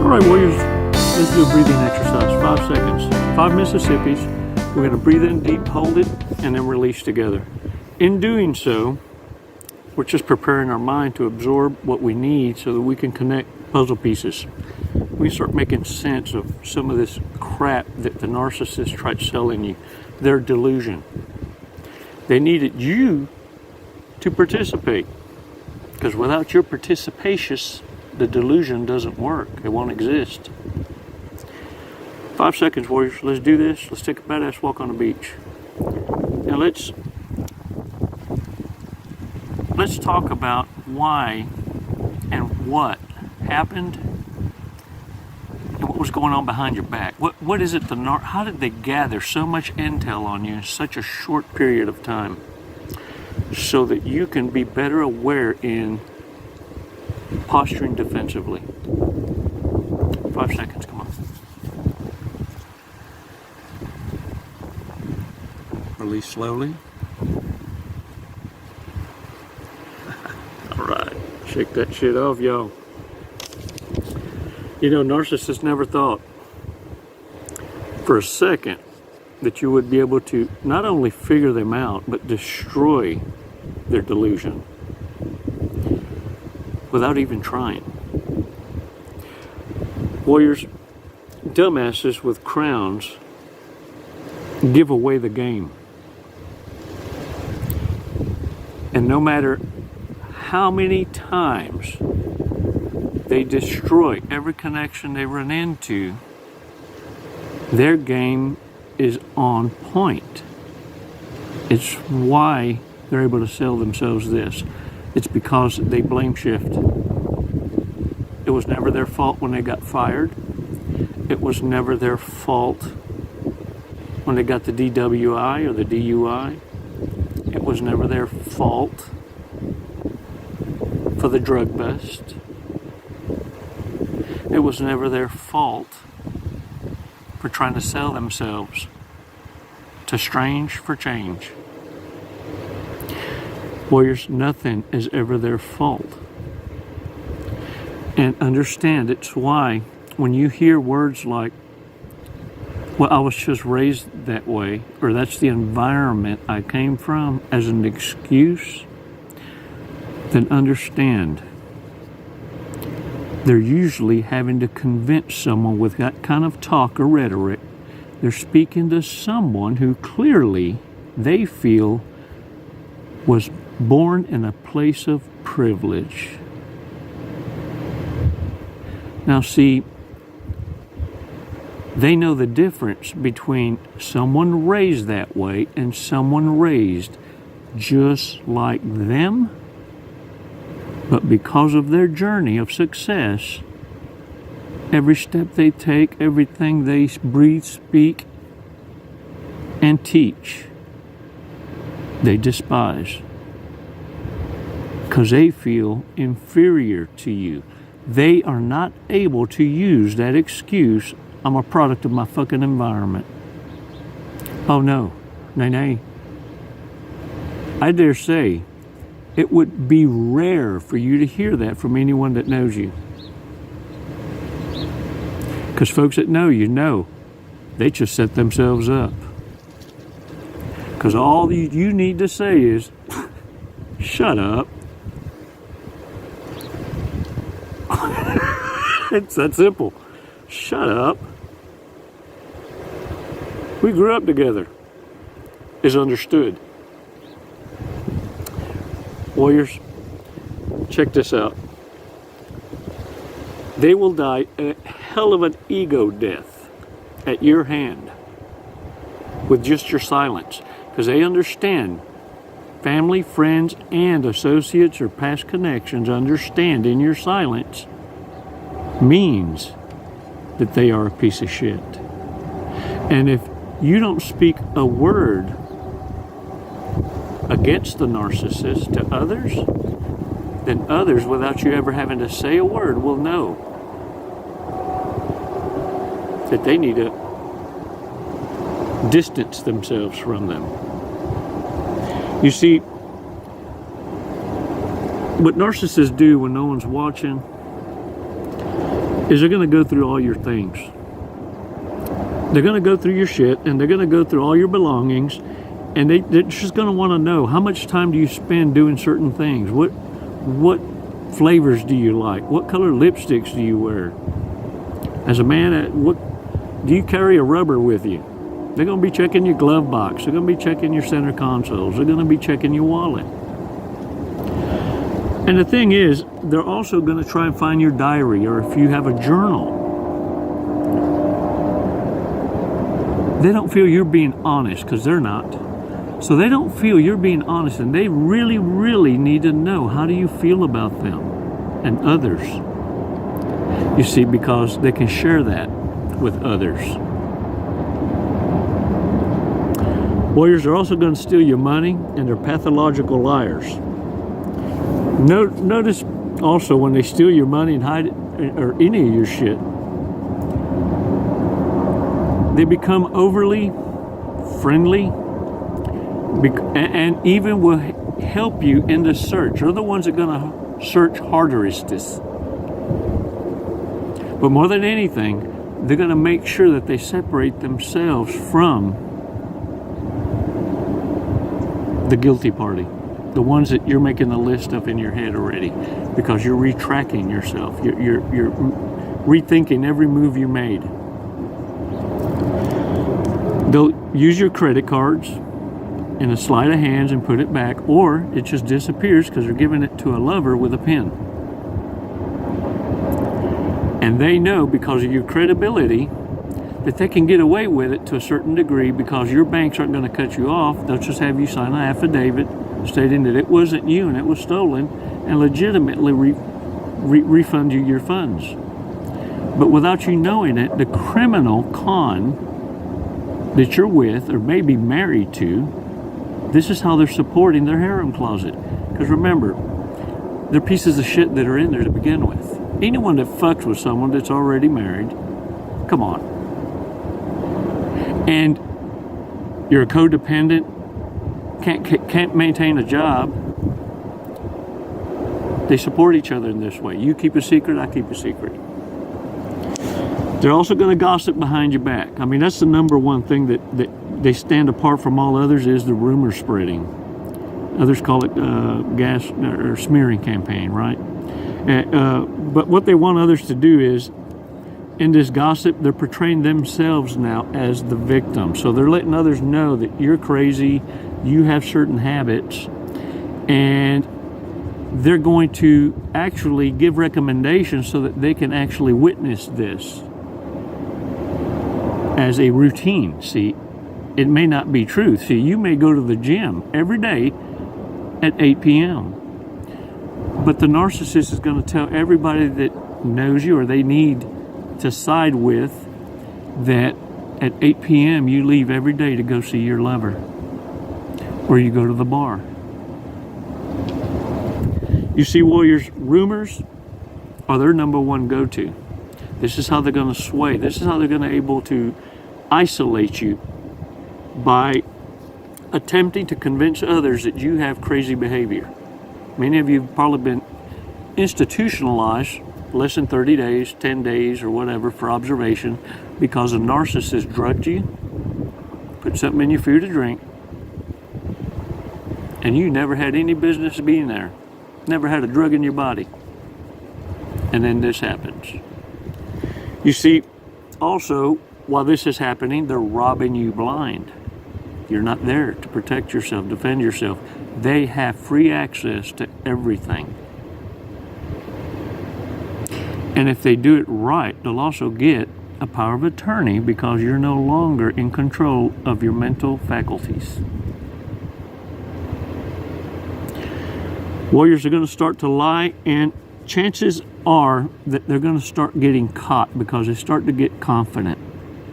All right, warriors, let's do a breathing exercise. 5 seconds, 5 Mississippis. We're going to breathe in deep, hold it, and then release together. In doing so, we're just preparing our mind to absorb what we need so that we can connect puzzle pieces. We start making sense of some of this crap that the narcissist tried selling you, their delusion. They needed you to participate, because without your participation, the delusion doesn't work. It won't exist. 5 seconds, warriors. Let's do this. Let's take a badass walk on the beach. Now let's talk about why and what happened and what was going on behind your back. What is it? How did they gather so much intel on you in such a short period of time, so that you can be better aware in posturing defensively? 5 seconds, come on. Release slowly. All right, shake that shit off, y'all. You know, narcissists never thought for a second that you would be able to not only figure them out, but destroy their delusion without even trying. Warriors, dumbasses with crowns give away the game. And no matter how many times they destroy every connection they run into, their game is on point. It's why they're able to sell themselves this. It's because they blame shift. It was never their fault when they got fired. It was never their fault when they got the DWI or the DUI. It was never their fault for the drug bust. It was never their fault for trying to sell themselves to strange for change. Warriors, nothing is ever their fault. And understand, it's why when you hear words like, well, I was just raised that way, or that's the environment I came from, as an excuse, then understand they're usually having to convince someone with that kind of talk or rhetoric. They're speaking to someone who clearly they feel was born in a place of privilege. Now see, they know the difference between someone raised that way and someone raised just like them, but because of their journey of success, every step they take, everything they breathe, speak, and teach, they despise. Because they feel inferior to you. They are not able to use that excuse, I'm a product of my fucking environment. Oh no, nay. I dare say, it would be rare for you to hear that from anyone that knows you. Because folks that know you know, they just set themselves up. Because all you need to say is, shut up. It's that simple. Shut up. We grew up together. Is understood. Warriors, check this out. They will die a hell of an ego death at your hand with just your silence, because they understand. Family, friends, and associates or past connections understand in your silence means that they are a piece of shit. And if you don't speak a word against the narcissist to others, then others, without you ever having to say a word, will know that they need to distance themselves from them. You see, what narcissists do when no one's watching is they're going to go through all your things. They're going to go through your shit, and they're going to go through all your belongings, and they're just going to want to know, how much time do you spend doing certain things? What flavors do you like? What color lipsticks do you wear? As a man, what do you carry a rubber with you? They're going to be checking your glove box. They're going to be checking your center consoles. They're going to be checking your wallet. And the thing is, they're also going to try and find your diary, or if you have a journal. They don't feel you're being honest, because they're not. So they don't feel you're being honest, and they really, really need to know, how do you feel about them and others? You see, because they can share that with others. Warriors are also going to steal your money, and they're pathological liars. Notice also, when they steal your money and hide it, or any of your shit, they become overly friendly, and even will help you in the search. They're the ones that are going to search hardest. But more than anything, they're going to make sure that they separate themselves from the guilty party, the ones that you're making a list of in your head already, because you're retracking yourself. You're rethinking every move you made. They'll use your credit cards in a sleight of hands and put it back, or it just disappears because they're giving it to a lover with a pen. And they know, because of your credibility, that they can get away with it to a certain degree, because your banks aren't going to cut you off. They'll just have you sign an affidavit stating that it wasn't you and it was stolen, and legitimately refund you your funds. But without you knowing it, the criminal con that you're with, or maybe married to, this is how they're supporting their harem closet. Because remember, they're pieces of shit that are in there to begin with. Anyone that fucks with someone that's already married, come on. And you're a codependent, can't maintain a job. They support each other in this way. You keep a secret, I keep a secret. They're also going to gossip behind your back. I mean, that's the number one thing that they stand apart from all others, is the rumor spreading. Others call it gas or smearing campaign, right? But what they want others to do is, in this gossip, they're portraying themselves now as the victim. So they're letting others know that you're crazy, you have certain habits, and they're going to actually give recommendations so that they can actually witness this as a routine. See, it may not be truth. See, you may go to the gym every day at 8 p.m. But the narcissist is going to tell everybody that knows you, or they need to side with, that at 8 p.m. you leave every day to go see your lover, or you go to the bar. You see, warriors, rumors are their number one go-to. This is how they're going to sway. This is how they're going to be able to isolate you, by attempting to convince others that you have crazy behavior. Many of you have probably been institutionalized less than 30 days, 10 days, or whatever, for observation, because a narcissist drugged you, put something in your food or drink, and you never had any business being there. Never had a drug in your body. And then this happens. You see, also, while this is happening, they're robbing you blind. You're not there to protect yourself, defend yourself. They have free access to everything. And if they do it right, they'll also get a power of attorney, because you're no longer in control of your mental faculties. Warriors are going to start to lie, and chances are that they're going to start getting caught, because they start to get confident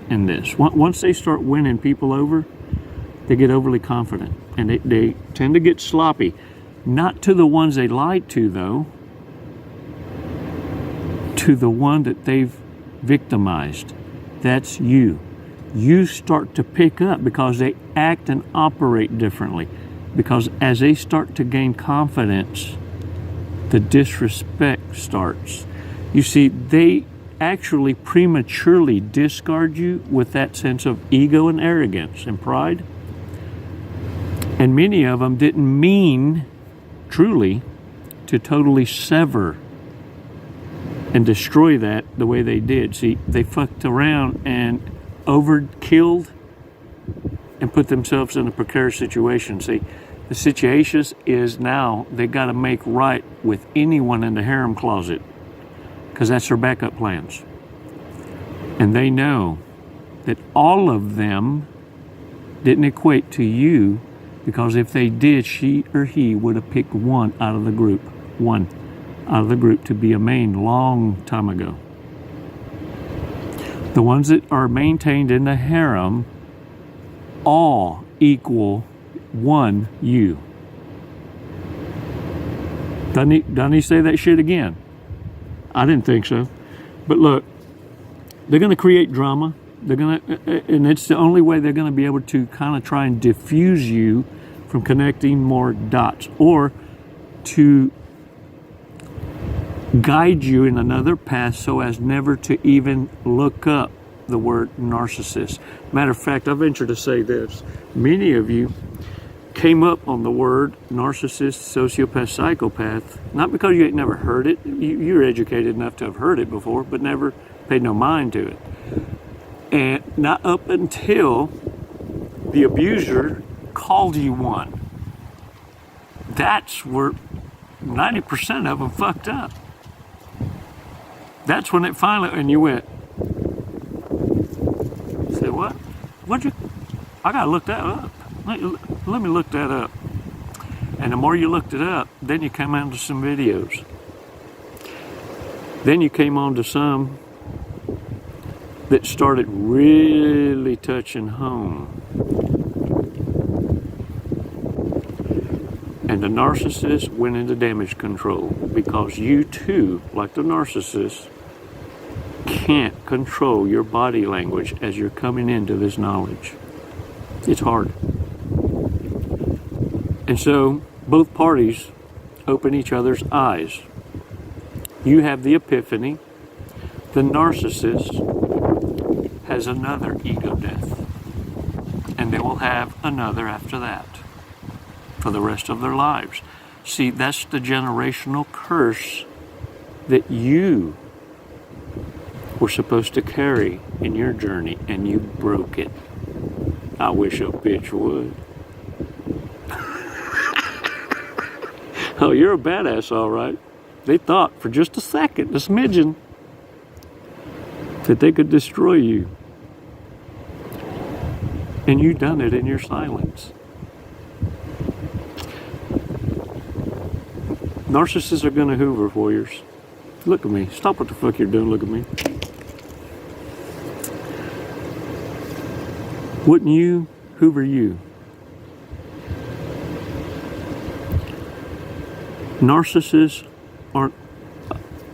in this. Once they start winning people over, they get overly confident, and they tend to get sloppy. Not to the ones they lied to, though. To the one that they've victimized. That's you. You start to pick up, because they act and operate differently. Because as they start to gain confidence, the disrespect starts. You see, they actually prematurely discard you with that sense of ego and arrogance and pride. And many of them didn't mean truly to totally sever and destroy that the way they did. See, they fucked around and overkilled and put themselves in a precarious situation. See, the situation is now they got to make right with anyone in the harem closet, because that's their backup plans. And they know that all of them didn't equate to you, because if they did, she or he would have picked one out of the group to be a main long time ago. The ones that are maintained in the harem all equal one you. Doesn't he say that shit again? I didn't think so. But look, they're going to create drama. And it's the only way they're going to be able to kind of try and diffuse you from connecting more dots, or to guide you in another path so as never to even look up the word narcissist. Matter of fact, I venture to say this. Many of you came up on the word narcissist, sociopath, psychopath, not because you ain't never heard it. You're educated enough to have heard it before, but never paid no mind to it. And not up until the abuser called you one. That's where 90% of them fucked up. That's when it finally, and you went, say what? What'd you, I gotta look that up. Let me look that up. And the more you looked it up, then you came onto some videos. Then you came on to some that started really touching home. And the narcissist went into damage control, because you too, like the narcissist, can't control your body language as you're coming into this knowledge. It's hard. And so both parties open each other's eyes. You have the epiphany. The narcissist has another ego death. And they will have another after that for the rest of their lives. See, that's the generational curse that you were supposed to carry in your journey, and you broke it. I wish a bitch would. Oh, you're a badass, all right. They thought for just a second, a smidgen, that they could destroy you. And you done it in your silence. Narcissists are going to hoover, warriors. Look at me. Stop what the fuck you're doing. Look at me. Wouldn't you hoover you? Narcissists aren't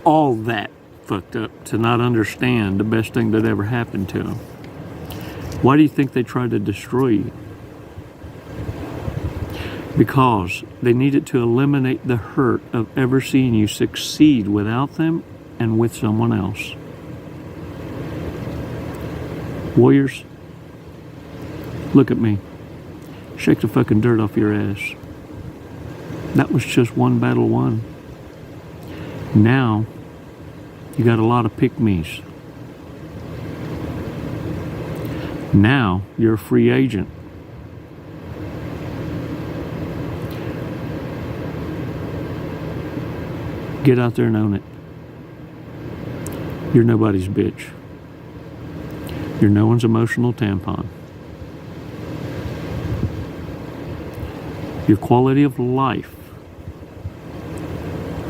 all that fucked up to not understand the best thing that ever happened to them. Why do you think they tried to destroy you? Because they needed to eliminate the hurt of ever seeing you succeed without them and with someone else. Warriors, look at me. Shake the fucking dirt off your ass. That was just one battle won. Now, you got a lot of pick-me's. Now, you're a free agent. Get out there and own it. You're nobody's bitch. You're no one's emotional tampon. Your quality of life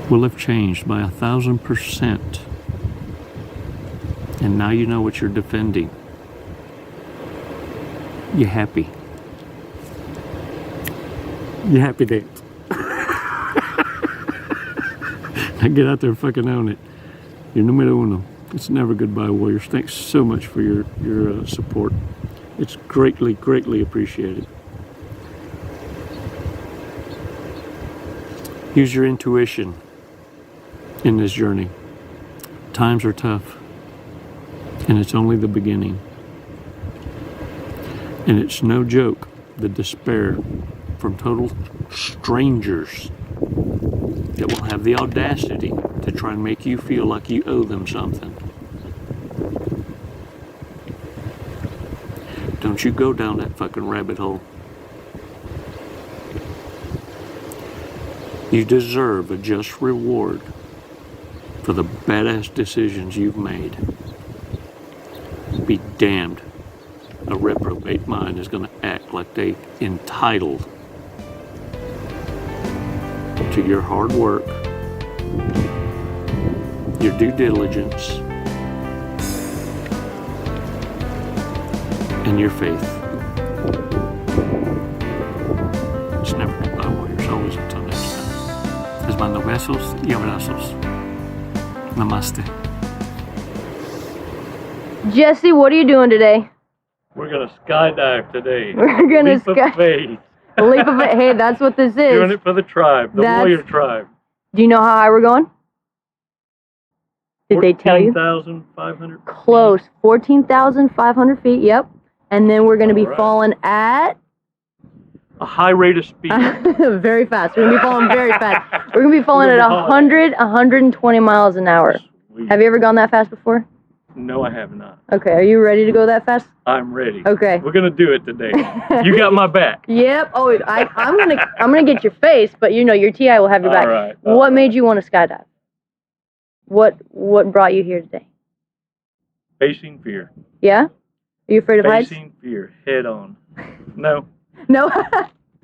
will have changed by 1,000%. And now you know what you're defending. You happy. You happy dance. Now get out there and fucking own it. You're numero uno. It's never goodbye, warriors. Thanks so much for your support. It's greatly, greatly appreciated. Use your intuition in this journey. Times are tough. And it's only the beginning. And it's no joke, the despair from total strangers that will have the audacity to try and make you feel like you owe them something. Don't you go down that fucking rabbit hole. You deserve a just reward for the badass decisions you've made. Be damned. A reprobate mind is going to act like they entitled to your hard work, your due diligence, and your faith. It's never goodbye, warriors. Always until next time. Les mando besos y abrazos. Namaste. Jesse, what are you doing today? We're gonna skydive today. We're gonna Leap of faith. Leap of faith. Hey, that's what this is. Doing it for the tribe, the warrior tribe. Do you know how high we're going? Did they tell you? 14,500. Close. 14,500 feet. Yep. And then we're gonna be falling at a high rate of speed. Very fast. We're gonna be falling very fast. We're gonna be falling at 120 miles an hour. Sweet. Have you ever gone that fast before? No, I have not. Okay, are you ready to go that fast? I'm ready. Okay. We're gonna do it today. You got my back. Yep. Oh, I'm gonna get your face, but you know your TI will have your back. All right. What made you want to skydive? What brought you here today? Facing fear. Yeah? Are you afraid of heights? Facing fear head on. No. No.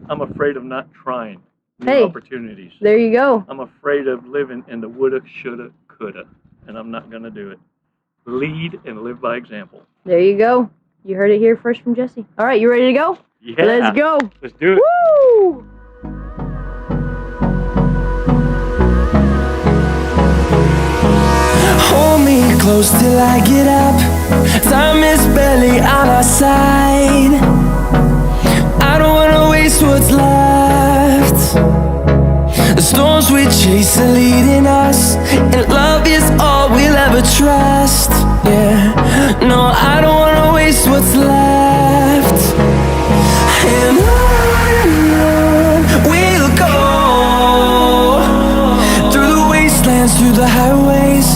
I'm afraid of not trying new Hey, opportunities. There you go. I'm afraid of living in the woulda, shoulda, coulda, and I'm not gonna do it. Lead and live by example. There you go. You heard it here first from Jesse. All right, you ready to go? Yeah. Let's go. Let's do it. Woo! Hold me close till I get up. Time is barely on our side. I don't wanna waste what's left. The storms we chase are leading us, and love is all we'll ever trust. Yeah, no, I don't wanna waste what's left. And on we'll go, through the wastelands, through the highways,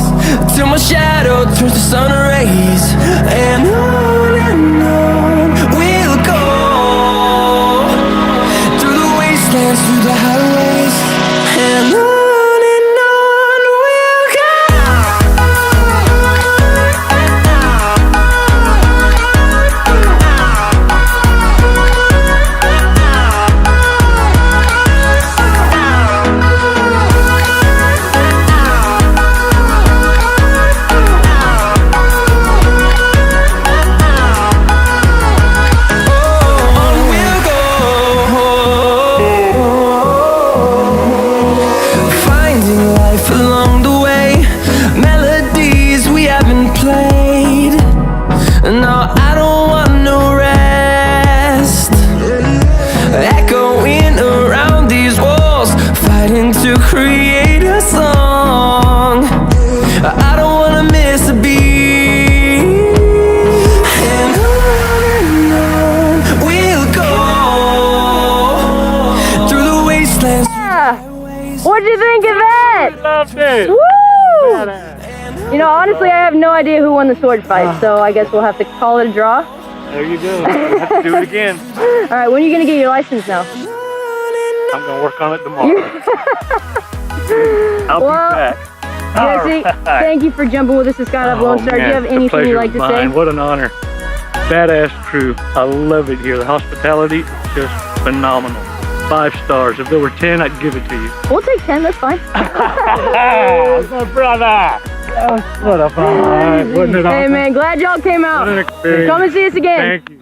till my shadow turns to sun rays. And on we'll go, through the wastelands, through the highways, and on we'll go. To create a song, I don't wanna miss a beat. And on we'll go, through the wastelands. What'd you think of that? Loved it. Woo! You know, honestly, I have no idea who won the sword fight, so I guess we'll have to call it a draw. There you go. We'll have to do it again. All right, when are you gonna get your license now? I'm gonna work on it tomorrow. I'll be back. Jesse, thank you for jumping with us to Skydive Lone Star. Do you have anything you'd like to say? What an honor. Badass crew. I love it here. The hospitality, just phenomenal. 5 stars. If there were 10, I'd give it to you. We'll take 10, that's fine. My brother. What a fun. Wasn't it awesome? Hey man, glad y'all came out. What an experience. Come and see us again. Thank you.